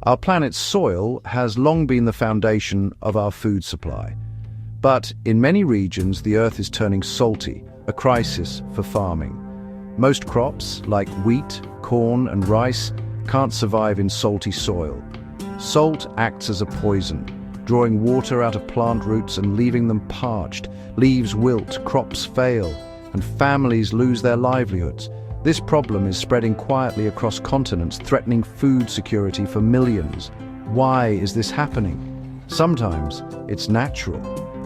Our planet's soil has long been the foundation of our food supply. But in many regions, the earth is turning salty, a crisis for farming. Most crops, like wheat, corn, and rice, can't survive in salty soil. Salt acts as a poison, drawing water out of plant roots and leaving them parched. Leaves wilt, crops fail, and families lose their livelihoods. This problem is spreading quietly across continents, threatening food security for millions. Why is this happening? Sometimes it's natural,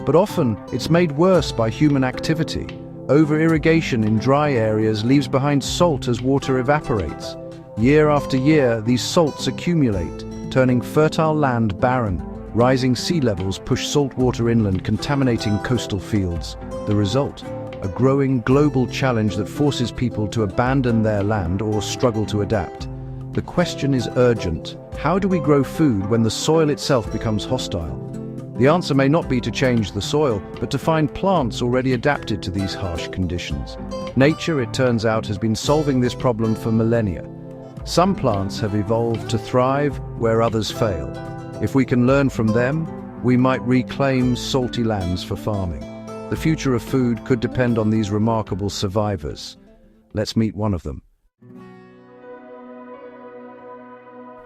but often it's made worse by human activity. Over-irrigation in dry areas leaves behind salt as water evaporates. Year after year, these salts accumulate, turning fertile land barren. Rising sea levels push saltwater inland, contaminating coastal fields. The result? A growing global challenge that forces people to abandon their land or struggle to adapt. The question is urgent. How do we grow food when the soil itself becomes hostile? The answer may not be to change the soil, but to find plants already adapted to these harsh conditions. Nature, it turns out, has been solving this problem for millennia. Some plants have evolved to thrive where others fail. If we can learn from them, we might reclaim salty lands for farming. The future of food could depend on these remarkable survivors. Let's meet one of them.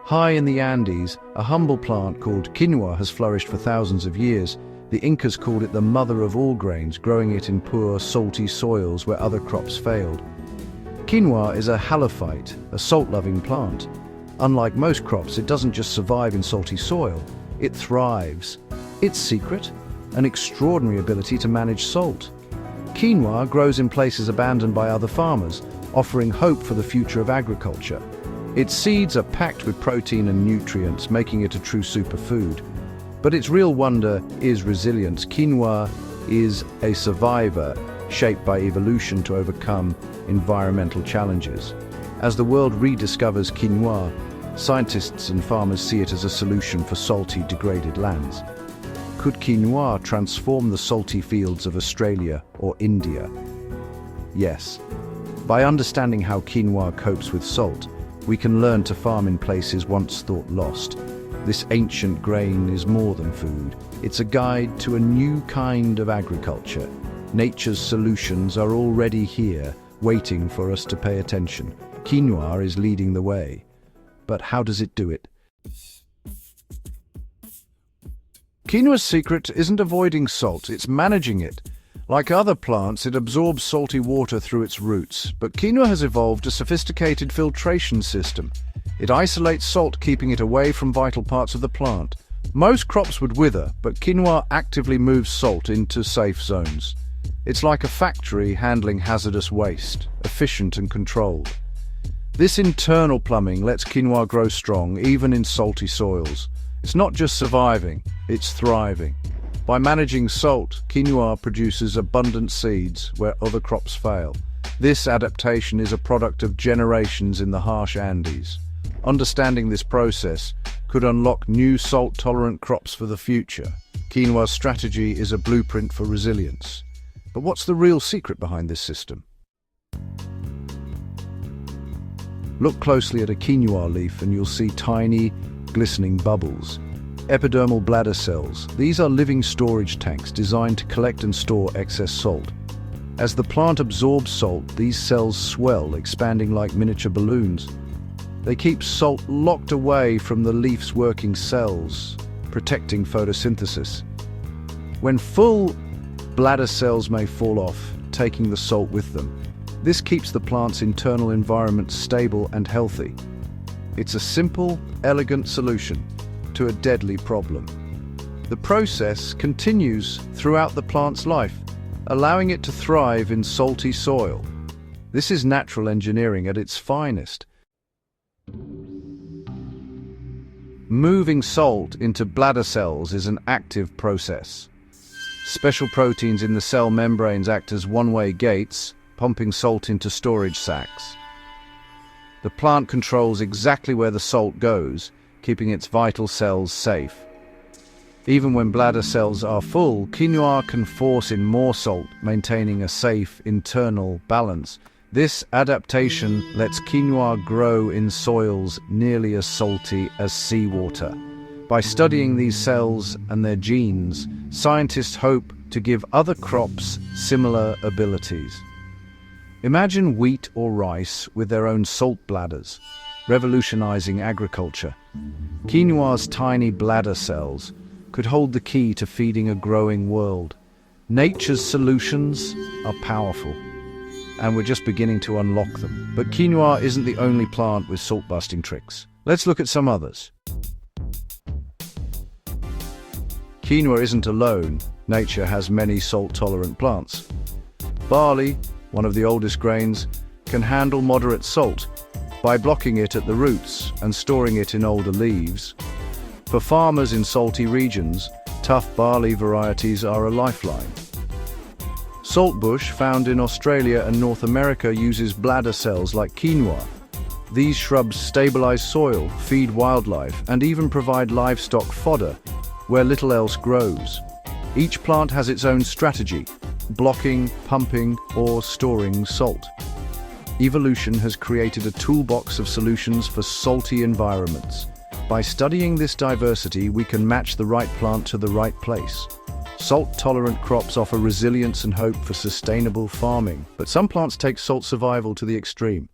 High in the Andes, a humble plant called quinoa has flourished for thousands of years. The Incas called it the mother of all grains, growing it in poor, salty soils where other crops failed. Quinoa is a halophyte, a salt-loving plant. Unlike most crops, it doesn't just survive in salty soil, it thrives. Its secret? An extraordinary ability to manage salt. Quinoa grows in places abandoned by other farmers, offering hope for the future of agriculture. Its seeds are packed with protein and nutrients, making it a true superfood. But its real wonder is resilience. Quinoa is a survivor, shaped by evolution to overcome environmental challenges. As the world rediscovers quinoa, scientists and farmers see it as a solution for salty, degraded lands. Could quinoa transform the salty fields of Australia or India? Yes. By understanding how quinoa copes with salt, we can learn to farm in places once thought lost. This ancient grain is more than food. It's a guide to a new kind of agriculture. Nature's solutions are already here, waiting for us to pay attention. Quinoa is leading the way. But how does it do it? Quinoa's secret isn't avoiding salt, it's managing it. Like other plants, it absorbs salty water through its roots, but quinoa has evolved a sophisticated filtration system. It isolates salt, keeping it away from vital parts of the plant. Most crops would wither, but quinoa actively moves salt into safe zones. It's like a factory handling hazardous waste, efficient and controlled. This internal plumbing lets quinoa grow strong, even in salty soils. It's not just surviving, it's thriving. By managing salt, quinoa produces abundant seeds where other crops fail. This adaptation is a product of generations in the harsh Andes. Understanding this process could unlock new salt-tolerant crops for the future. Quinoa's strategy is a blueprint for resilience. But what's the real secret behind this system? Look closely at a quinoa leaf and you'll see tiny, glistening bubbles. Epidermal bladder cells. These are living storage tanks designed to collect and store excess salt. As the plant absorbs salt, these cells swell, expanding like miniature balloons. They keep salt locked away from the leaf's working cells, protecting photosynthesis. When full, bladder cells may fall off, taking the salt with them. This keeps the plant's internal environment stable and healthy. It's a simple, elegant solution to a deadly problem. The process continues throughout the plant's life, allowing it to thrive in salty soil. This is natural engineering at its finest. Moving salt into bladder cells is an active process. Special proteins in the cell membranes act as one-way gates, pumping salt into storage sacs. The plant controls exactly where the salt goes, keeping its vital cells safe. Even when bladder cells are full, quinoa can force in more salt, maintaining a safe internal balance. This adaptation lets quinoa grow in soils nearly as salty as seawater. By studying these cells and their genes, scientists hope to give other crops similar abilities. Imagine wheat or rice with their own salt bladders, revolutionizing agriculture. Quinoa's tiny bladder cells could hold the key to feeding a growing world. Nature's solutions are powerful, and we're just beginning to unlock them. But quinoa isn't the only plant with salt-busting tricks. Let's look at some others. Quinoa isn't alone. Nature has many salt-tolerant plants. Barley, one of the oldest grains, can handle moderate salt by blocking it at the roots and storing it in older leaves. For farmers in salty regions, tough barley varieties are a lifeline. Saltbush, found in Australia and North America, uses bladder cells like quinoa. These shrubs stabilize soil, feed wildlife, and even provide livestock fodder where little else grows. Each plant has its own strategy: blocking, pumping, or storing salt. Evolution has created a toolbox of solutions for salty environments. By studying this diversity, we can match the right plant to the right place. Salt-tolerant crops offer resilience and hope for sustainable farming, but some plants take salt survival to the extreme.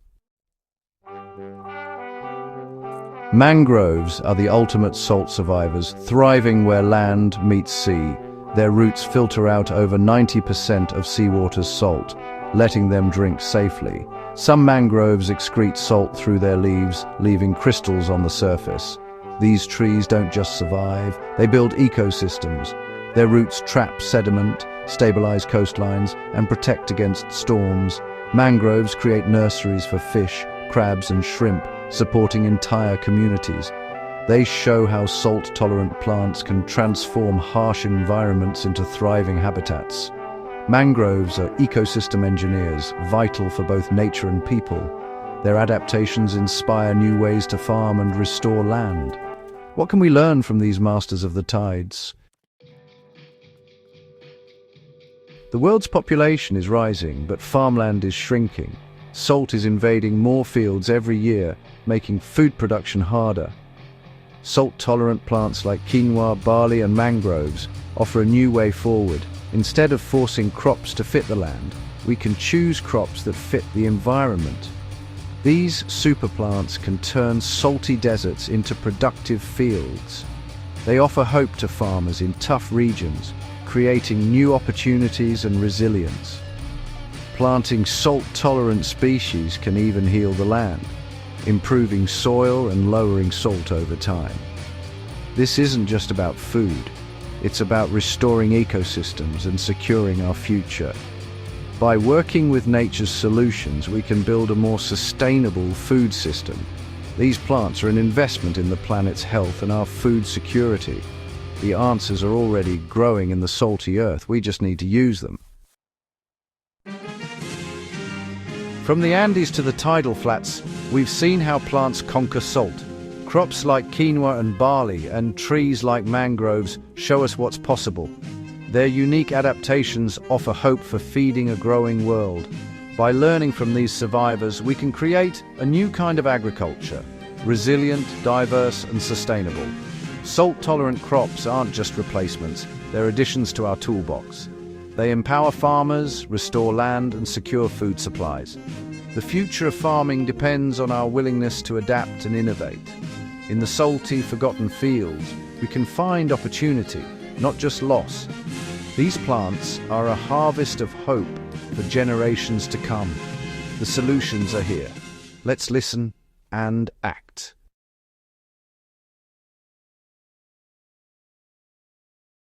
Mangroves are the ultimate salt survivors, thriving where land meets sea. Their roots filter out over 90% of seawater's salt, letting them drink safely. Some mangroves excrete salt through their leaves, leaving crystals on the surface. These trees don't just survive, they build ecosystems. Their roots trap sediment, stabilize coastlines, and protect against storms. Mangroves create nurseries for fish, crabs, and shrimp, supporting entire communities. They show how salt-tolerant plants can transform harsh environments into thriving habitats. Mangroves are ecosystem engineers, vital for both nature and people. Their adaptations inspire new ways to farm and restore land. What can we learn from these masters of the tides? The world's population is rising, but farmland is shrinking. Salt is invading more fields every year, making food production harder. Salt-tolerant plants like quinoa, barley, and mangroves offer a new way forward. Instead of forcing crops to fit the land, we can choose crops that fit the environment. These superplants can turn salty deserts into productive fields. They offer hope to farmers in tough regions, creating new opportunities and resilience. Planting salt-tolerant species can even heal the land, improving soil and lowering salt over time. This isn't just about food, it's about restoring ecosystems and securing our future. By working with nature's solutions, we can build a more sustainable food system. These plants are an investment in the planet's health and our food security. The answers are already growing in the salty earth, we just need to use them. From the Andes to the tidal flats, we've seen how plants conquer salt. Crops like quinoa and barley and trees like mangroves show us what's possible. Their unique adaptations offer hope for feeding a growing world. By learning from these survivors, we can create a new kind of agriculture, resilient, diverse, and sustainable. Salt-tolerant crops aren't just replacements, they're additions to our toolbox. They empower farmers, restore land, and secure food supplies. The future of farming depends on our willingness to adapt and innovate. In the salty, forgotten fields, we can find opportunity, not just loss. These plants are a harvest of hope for generations to come. The solutions are here. Let's listen and act.